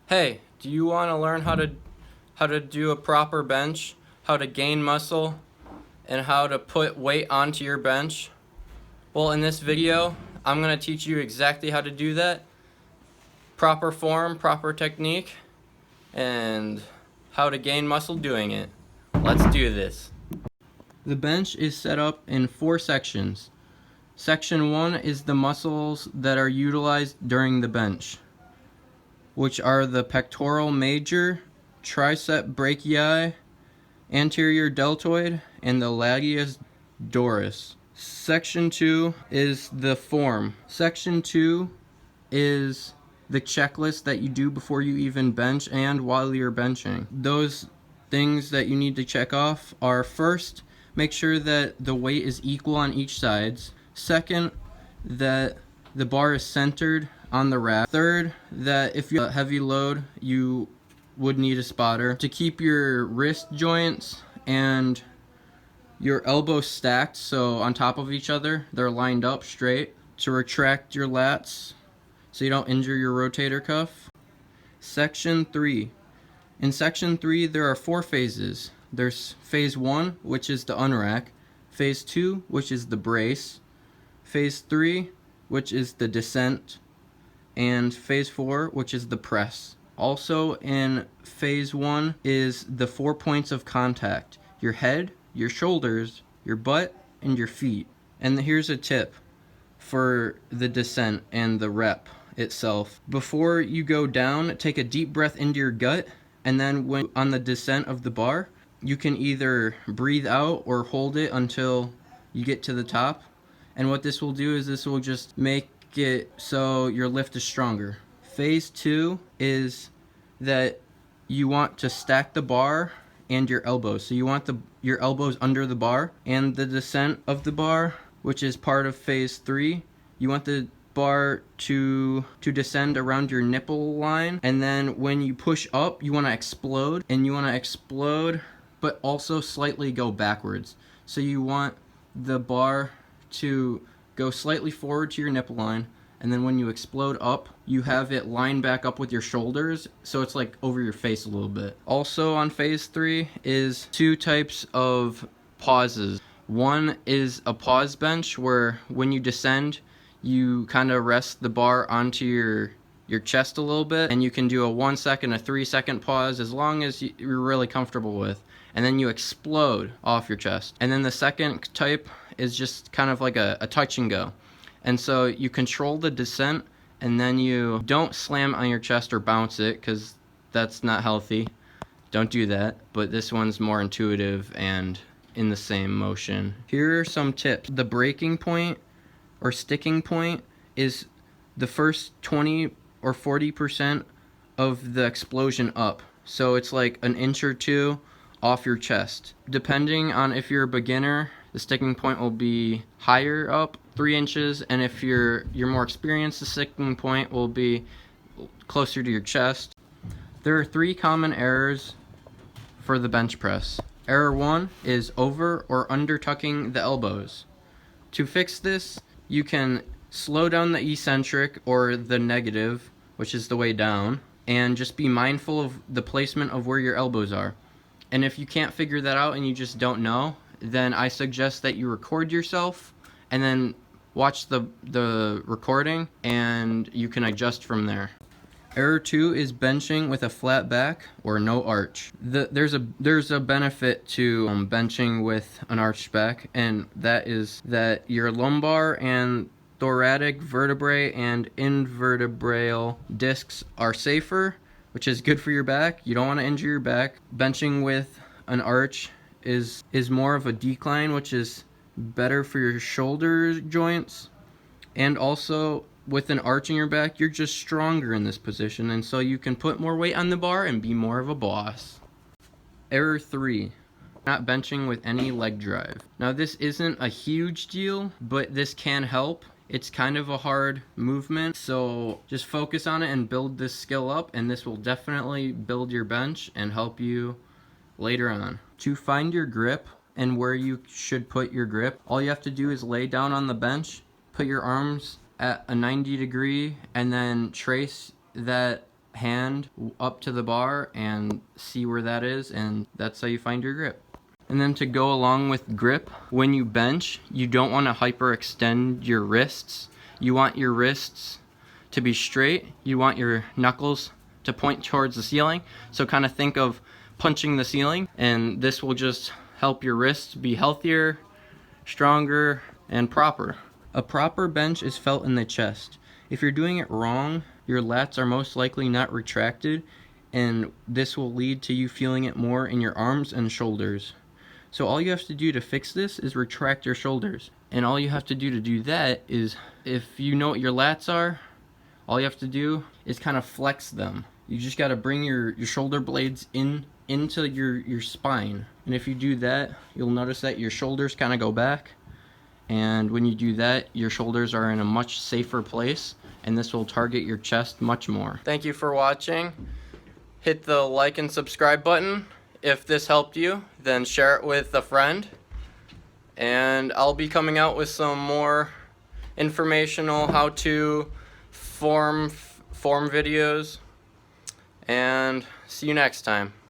Hey, do you want to learn how to do a proper bench, how to gain muscle, and how to put weight onto your bench? Well, in this video, I'm going to teach you exactly how to do that. Proper form, proper technique, and how to gain muscle doing it. Let's do this. The bench is set up in 4 sections. Section 1 is the muscles that are utilized during the bench, which are the pectoral major, tricep brachii, anterior deltoid, and the latius dorsi. Section 2 is the form. Section 2 is the checklist that you do before you even bench and while you're benching. Those things that you need to check off are: first, make sure that the weight is equal on each sides. Second, that the bar is centered on the rack. Third, that if you have a heavy load, you would need a spotter. To keep your wrist joints and your elbows stacked, so on top of each other, they're lined up straight. To retract your lats so you don't injure your rotator cuff. Section 3. In Section 3, there are 4 phases. There's Phase 1, which is the unrack. Phase 2, which is the brace. Phase 3, which is the descent. And Phase 4, which is the press. Also in Phase 1 is the 4 points of contact: your head, your shoulders, your butt, and your feet. And here's a tip for the descent and the rep itself. Before you go down, take a deep breath into your gut, and then when on the descent of the bar, you can either breathe out or hold it until you get to the top. And what this will do is this will just make it so your lift is stronger. Phase 2 is that you want to stack the bar and your elbows. So you want your elbows under the bar, and the descent of the bar, which is part of Phase 3, you want the bar to descend around your nipple line, and then when you push up, you want to explode, but also slightly go backwards. So you want the bar to go slightly forward to your nipple line, and then when you explode up, you have it line back up with your shoulders, so it's like over your face a little bit. Also on Phase 3 is 2 types of pauses. One is a pause bench, where when you descend, you kind of rest the bar onto your chest a little bit, and you can do a 1 second, a 3 second pause, as long as you're really comfortable with, and then you explode off your chest. And then the second type is just kind of like a touch and go. And so you control the descent, and then you don't slam on your chest or bounce it, because that's not healthy. Don't do that. But this one's more intuitive and in the same motion. Here are some tips. The breaking point or sticking point is the first 20 or 40% of the explosion up. So it's like an inch or 2 off your chest. Depending on if you're a beginner, the sticking point will be higher up, 3 inches, and if you're more experienced, the sticking point will be closer to your chest. There are 3 common errors for the bench press. Error 1 is over or under tucking the elbows. To fix this, you can slow down the eccentric or the negative, which is the way down, and just be mindful of the placement of where your elbows are. And if you can't figure that out and you just don't know, then I suggest that you record yourself and then watch the recording, and you can adjust from there. Error 2 is benching with a flat back or no arch. There's a benefit to benching with an arched back, and that is that your lumbar and thoracic vertebrae and invertebral discs are safer, which is good for your back. You don't want to injure your back. Benching with an arch is more of a decline, which is better for your shoulder joints. And also, with an arch in your back, you're just stronger in this position, and so you can put more weight on the bar and be more of a boss. Error 3, not benching with any leg drive. Now this isn't a huge deal, but this can help. It's kind of a hard movement, so just focus on it and build this skill up, and this will definitely build your bench and help you later on. To find your grip and where you should put your grip, all you have to do is lay down on the bench, put your arms at a 90 degree, and then trace that hand up to the bar and see where that is, and that's how you find your grip. And then to go along with grip, when you bench, you don't want to hyperextend your wrists. You want your wrists to be straight. You want your knuckles to point towards the ceiling. So kind of think of punching the ceiling, and this will just help your wrists be healthier, stronger, and proper. A proper bench is felt in the chest. If you're doing it wrong, your lats are most likely not retracted, and this will lead to you feeling it more in your arms and shoulders. So all you have to do to fix this is retract your shoulders. And all you have to do that is, if you know what your lats are, all you have to do is kind of flex them. You just got to bring your shoulder blades into your spine. And if you do that, you'll notice that your shoulders kind of go back. And when you do that, your shoulders are in a much safer place, and this will target your chest much more. Thank you for watching. Hit the like and subscribe button. If this helped you, then share it with a friend. And I'll be coming out with some more informational how-to form videos. And see you next time.